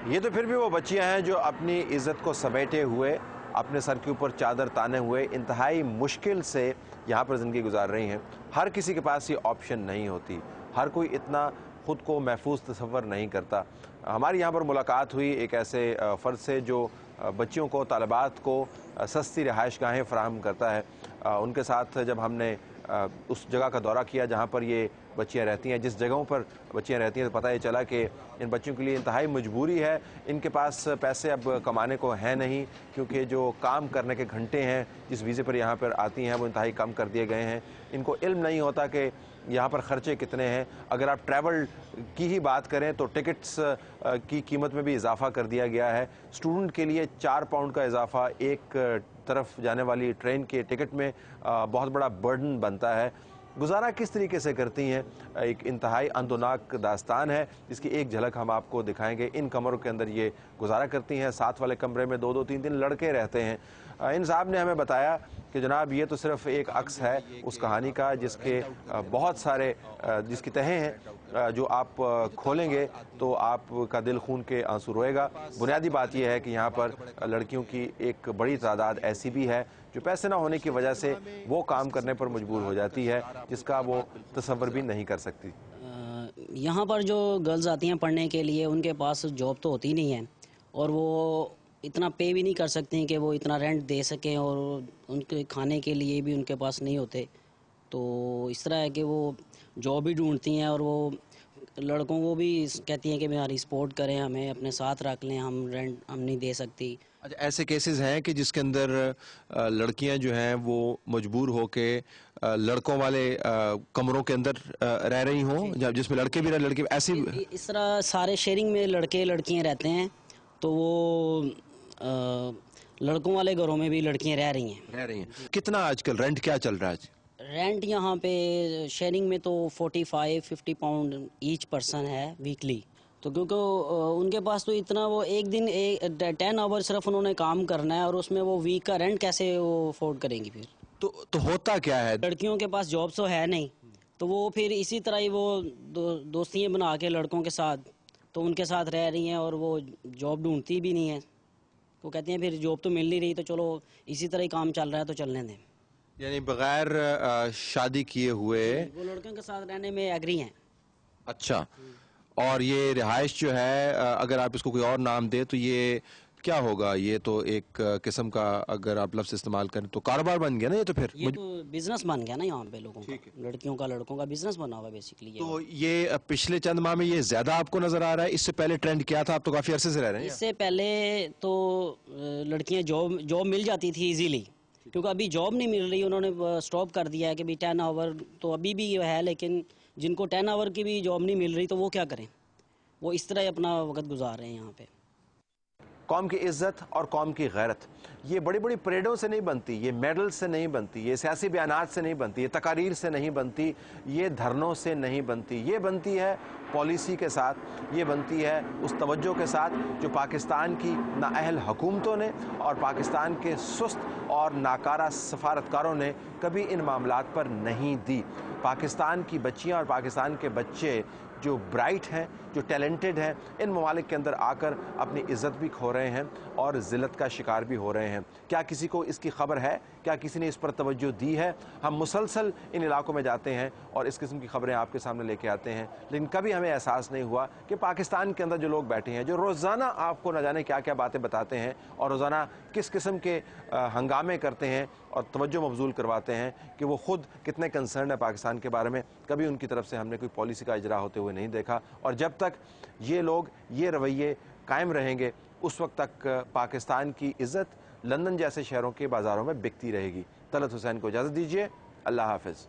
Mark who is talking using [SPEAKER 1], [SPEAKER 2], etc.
[SPEAKER 1] یہ تو پھر بھی وہ بچیاں ہیں جو اپنی عزت کو سمیٹے ہوئے، اپنے سر کے اوپر چادر تانے ہوئے انتہائی مشکل سے یہاں پر زندگی گزار رہی ہیں۔ ہر کسی کے پاس یہ آپشن نہیں ہوتی، ہر کوئی اتنا خود کو محفوظ تصور نہیں کرتا۔ ہماری یہاں پر ملاقات ہوئی ایک ایسے فرد سے جو بچیوں کو، طالبات کو سستی رہائش گاہیں فراہم کرتا ہے۔ ان کے ساتھ جب ہم نے اس جگہ کا دورہ کیا جہاں پر یہ بچیاں رہتی ہیں، جس جگہوں پر بچیاں رہتی ہیں، تو پتہ یہ چلا کہ ان بچوں کے لیے انتہائی مجبوری ہے۔ ان کے پاس پیسے اب کمانے کو ہیں نہیں، کیونکہ جو کام کرنے کے گھنٹے ہیں جس ویزے پر یہاں پر آتی ہیں وہ انتہائی کم کر دیے گئے ہیں۔ ان کو علم نہیں ہوتا کہ یہاں پر خرچے کتنے ہیں۔ اگر آپ ٹریول کی ہی بات کریں تو ٹکٹس کی قیمت میں بھی اضافہ کر دیا گیا ہے۔ اسٹوڈنٹ کے لیے 4 پاؤنڈ کا اضافہ ایک طرف جانے والی ٹرین کے ٹکٹ میں بہت بڑا برڈن بنتا ہے۔ گزارا کس طریقے سے کرتی ہیں، ایک انتہائی اندوناک داستان ہے جس کی ایک جھلک ہم آپ کو دکھائیں گے۔ ان کمروں کے اندر یہ گزارا کرتی ہیں، ساتھ والے کمرے میں 2-2 3-3 لڑکے رہتے ہیں۔ ان صاحب نے ہمیں بتایا کہ جناب یہ تو صرف ایک عکس ہے اس کہانی کا جس کے بہت سارے جس کی تہیں ہیں جو آپ کھولیں گے تو آپ کا دل خون کے آنسو روئے گا۔ بنیادی بات یہ ہے کہ یہاں پر لڑکیوں کی ایک بڑی تعداد ایسی بھی ہے جو پیسے نہ ہونے کی وجہ سے وہ کام کرنے پر مجبور ہو جاتی ہے جس کا وہ تصور بھی نہیں کر سکتی۔
[SPEAKER 2] یہاں پر جو گرلز آتی ہیں پڑھنے کے لیے ان کے پاس جاب تو ہوتی نہیں ہے، اور وہ اتنا پے بھی نہیں کر سکتے ہیں کہ وہ اتنا رینٹ دے سکیں، اور ان کے کھانے کے لیے بھی ان کے پاس نہیں ہوتے۔ تو اس طرح ہے کہ وہ جاب بھی ڈھونڈتی ہیں، اور وہ لڑکوں کو بھی کہتی ہیں کہ ہماری سپورٹ کریں، ہمیں اپنے ساتھ رکھ لیں، ہم رینٹ ہم نہیں دے سکتی۔
[SPEAKER 1] اچھا، ایسے کیسز ہیں کہ جس کے اندر لڑکیاں جو ہیں وہ مجبور ہو کے لڑکوں والے کمروں کے اندر رہ رہی ہوں جس میں لڑکے بھی رہ لڑکے ایسی
[SPEAKER 2] اس طرح سارے شیئرنگ میں لڑکے لڑکیاں رہتے ہیں، تو وہ لڑکوں والے گھروں میں بھی لڑکیاں رہ رہی ہیں۔
[SPEAKER 1] کتنا آج کل رینٹ کیا چل رہا ہے؟
[SPEAKER 2] رینٹ یہاں پہ شیئرنگ میں تو 45-50 پاؤنڈ ایچ پرسن ہے ویکلی۔ تو کیونکہ ان کے پاس تو اتنا، وہ ایک دن 10 آور صرف انہوں نے کام کرنا ہے، اور اس میں وہ ویک کا رینٹ کیسے وہ افورڈ کریں گی پھر؟
[SPEAKER 1] تو ہوتا کیا ہے؟
[SPEAKER 2] لڑکیوں کے پاس جاب تو ہے نہیں، تو وہ پھر اسی طرح ہی وہ دوستیاں بنا کے لڑکوں کے ساتھ تو ان کے ساتھ رہ رہی ہیں، اور وہ جاب ڈھونڈتی بھی نہیں ہیں۔ وہ کہتے ہیں پھر جاب تو مل نہیں رہی تو چلو اسی طرح ہی کام چل رہا ہے تو چلنے دیں۔
[SPEAKER 1] یعنی بغیر شادی کیے ہوئے
[SPEAKER 2] وہ لڑکوں کے ساتھ رہنے میں ایگری ہیں۔
[SPEAKER 1] اچھا، اور یہ رہائش جو ہے اگر آپ اس کو کوئی اور نام دے تو یہ کیا ہوگا؟ یہ تو ایک قسم کا، اگر آپ لفظ استعمال کریں تو کاروبار بن گیا نا یہ تو پھر؟
[SPEAKER 2] یہ تو بزنس بن گیا نا یہاں پہ لوگوں کا، لڑکیوں کا لڑکوں کا بزنس بنا ہوا بیسیکلی۔
[SPEAKER 1] تو یہ پچھلے چند ماہ میں یہ زیادہ آپ کو نظر آ رہا ہے؟ اس سے پہلے ٹرینڈ کیا تھا؟ آپ تو کافی عرصے سے رہ رہے ہیں۔
[SPEAKER 2] اس سے پہلے تو لڑکیاں جاب مل جاتی تھی ایزیلی، کیونکہ ابھی جاب نہیں مل رہی، انہوں نے سٹاپ کر دیا ہے کہ 10 آور تو ابھی بھی ہے، لیکن جن کو 10 آور کی بھی جاب نہیں مل رہی تو وہ کیا کریں؟ وہ اس طرح اپنا وقت گزار رہے ہیں یہاں پہ۔
[SPEAKER 1] قوم کی عزت اور قوم کی غیرت یہ بڑی بڑی پریڈوں سے نہیں بنتی، یہ میڈل سے نہیں بنتی، یہ سیاسی بیانات سے نہیں بنتی، یہ تقاریر سے نہیں بنتی، یہ دھرنوں سے نہیں بنتی، یہ بنتی ہے پالیسی کے ساتھ، یہ بنتی ہے اس توجہ کے ساتھ جو پاکستان کی نااہل حکومتوں نے اور پاکستان کے سست اور ناکارہ سفارتکاروں نے کبھی ان معاملات پر نہیں دی۔ پاکستان کی بچیاں اور پاکستان کے بچے جو برائٹ ہیں، جو ٹیلنٹڈ ہیں، ان ممالک کے اندر آ کر اپنی عزت بھی کھو رہے ہیں اور ذلت کا شکار بھی ہو رہے ہیں۔ کیا کسی کو اس کی خبر ہے؟ کیا کسی نے اس پر توجہ دی ہے؟ ہم مسلسل ان علاقوں میں جاتے ہیں اور اس قسم کی خبریں آپ کے سامنے لے کے آتے ہیں، لیکن کبھی ہمیں احساس نہیں ہوا کہ پاکستان کے اندر جو لوگ بیٹھے ہیں، جو روزانہ آپ کو نہ جانے کیا کیا باتیں بتاتے ہیں اور روزانہ کس قسم کے ہنگامے کرتے ہیں اور توجہ مبذول کرواتے ہیں کہ وہ خود کتنے کنسرن ہے پاکستان کے بارے میں، کبھی ان کی طرف سے ہم نے کوئی پالیسی کا اجرا ہوتے ہوئے نہیں دیکھا۔ اور جب تک یہ لوگ یہ رویے قائم رہیں گے اس وقت تک پاکستان کی عزت لندن جیسے شہروں کے بازاروں میں بکتی رہے گی۔ طلعت حسین کو اجازت دیجیے، اللہ حافظ۔